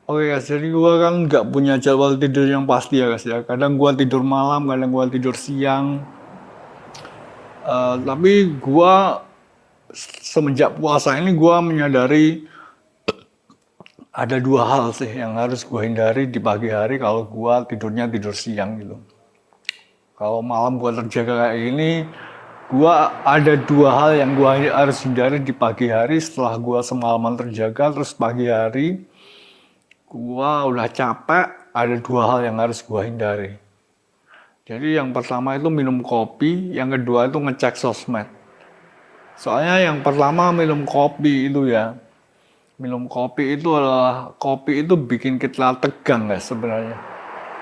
Oke guys, jadi gua kan nggak punya jadwal tidur yang pasti ya guys ya. Kadang gua tidur malam, kadang gua tidur siang. Tapi gua semenjak puasa ini gua menyadari ada dua hal sih yang harus gua hindari di pagi hari kalau gua tidurnya tidur siang gitu. Kalau malam gua terjaga kayak gini, gua ada dua hal yang gua harus hindari di pagi hari setelah gua semalaman terjaga. Terus pagi hari gua udah capek, ada dua hal yang harus gua hindari. Jadi yang pertama itu minum kopi, yang kedua itu ngecek sosmed. Soalnya yang pertama minum kopi itu ya, minum kopi itu adalah kopi itu bikin kita tegang guys sebenarnya.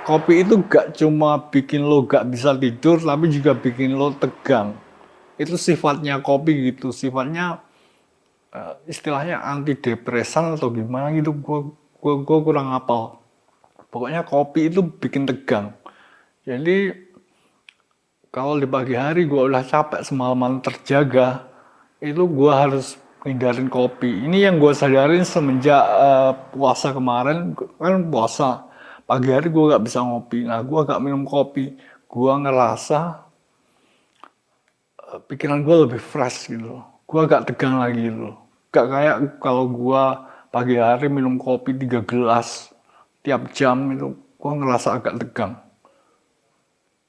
Kopi itu gak cuma bikin lo gak bisa tidur, tapi juga bikin lo tegang. Itu sifatnya kopi gitu, sifatnya istilahnya antidepresan atau gimana gitu, gua kurang hafal. Pokoknya kopi itu bikin tegang. Jadi kalau di pagi hari gue udah capek semalaman terjaga, itu gue harus hindarin kopi. Ini yang gue sadarin semenjak puasa kemarin, kan puasa. Pagi hari gue gak bisa ngopi, nah gue gak minum kopi. Gue ngerasa pikiran gue lebih fresh gitu. Gue gak tegang lagi gitu. Gak kayak kalau gue pagi hari minum kopi 3 gelas tiap jam itu, gue ngerasa agak tegang.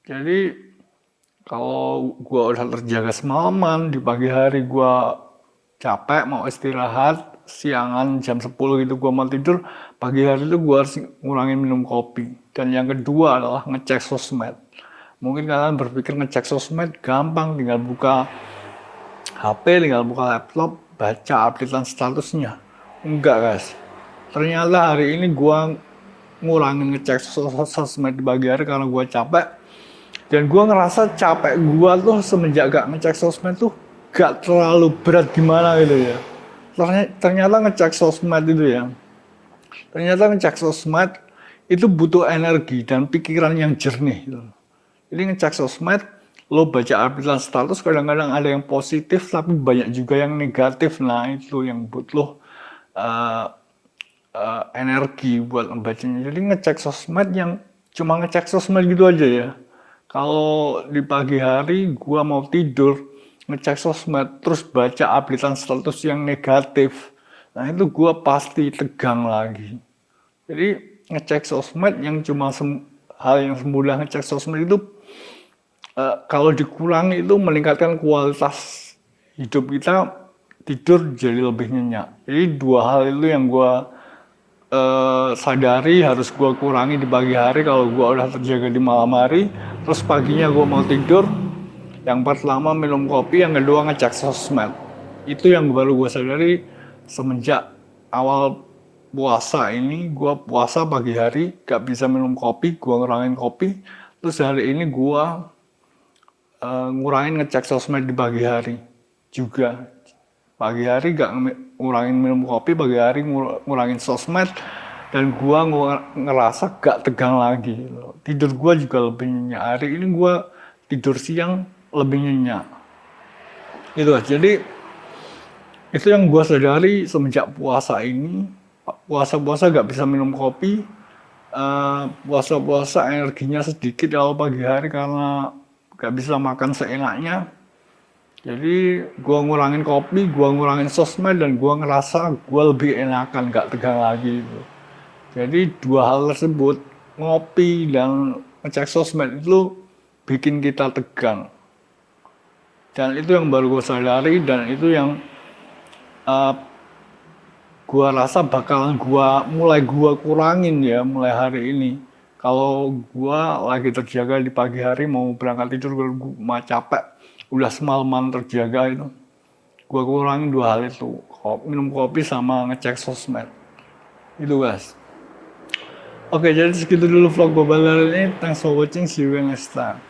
Jadi kalau gue udah terjaga semalaman, di pagi hari gue capek mau istirahat, siangan jam 10 gitu gue mau tidur, pagi hari itu gue harus ngurangin minum kopi. Dan yang kedua adalah ngecek sosmed. Mungkin kalian berpikir ngecek sosmed gampang, tinggal buka HP, tinggal buka laptop, baca updatean statusnya. Enggak guys, ternyata hari ini gue ngurangin ngecek sosmed di pagi hari karena gue capek. Dan gue ngerasa capek gue tuh semenjak gak ngecek sosmed tuh gak terlalu berat gimana gitu ya. Ternyata ngecek sosmed itu ya, ternyata ngecek sosmed itu butuh energi dan pikiran yang jernih gitu. Jadi ngecek sosmed, lo baca update status kadang-kadang ada yang positif tapi banyak juga yang negatif. Nah itu yang butuh energi buat membacanya. Jadi ngecek sosmed yang cuma ngecek sosmed gitu aja ya. Kalau di pagi hari gua mau tidur, ngecek sosmed, terus baca updatean status yang negatif. Nah itu gua pasti tegang lagi. Jadi ngecek sosmed yang cuma hal yang semudah ngecek sosmed itu kalau dikurangi itu meningkatkan kualitas hidup kita, tidur jadi lebih nyenyak. Jadi dua hal itu yang gua sadari harus gue kurangi di pagi hari kalau gue udah terjaga di malam hari. Terus paginya gue mau tidur, yang pertama minum kopi, yang kedua ngecek sosmed. Itu yang baru gue sadari semenjak awal puasa ini. Gue puasa pagi hari gak bisa minum kopi, gue ngurangin kopi. Terus hari ini gue ngurangin ngecek sosmed di pagi hari juga. Pagi hari gak ngurangin minum kopi, pagi hari ngurangin sosmed, dan gua ngerasa gak tegang lagi. Tidur gua juga lebih nyenyak. Hari ini gua tidur siang lebih nyenyak. Itu jadi itu yang gua sadari semenjak puasa ini. Puasa-puasa gak bisa minum kopi, puasa-puasa energinya sedikit kalau pagi hari karena gak bisa makan seenaknya. Jadi gua ngurangin kopi, gua ngurangin sosmed, dan gua ngerasa gua lebih enakan, gak tegang lagi gitu. Jadi dua hal tersebut, ngopi dan ngecek sosmed itu bikin kita tegang. Dan itu yang baru gua sadari, dan itu yang gua rasa bakalan gua kurangin ya mulai hari ini. Kalau gua lagi terjaga di pagi hari mau berangkat tidur, gua capek, udah semalaman terjaga itu, gua kurangin dua hal itu, minum kopi sama ngecek sosmed. Itu guys. Oke, jadi segitu dulu vlog gue hari ini. Thanks for watching, see you next time.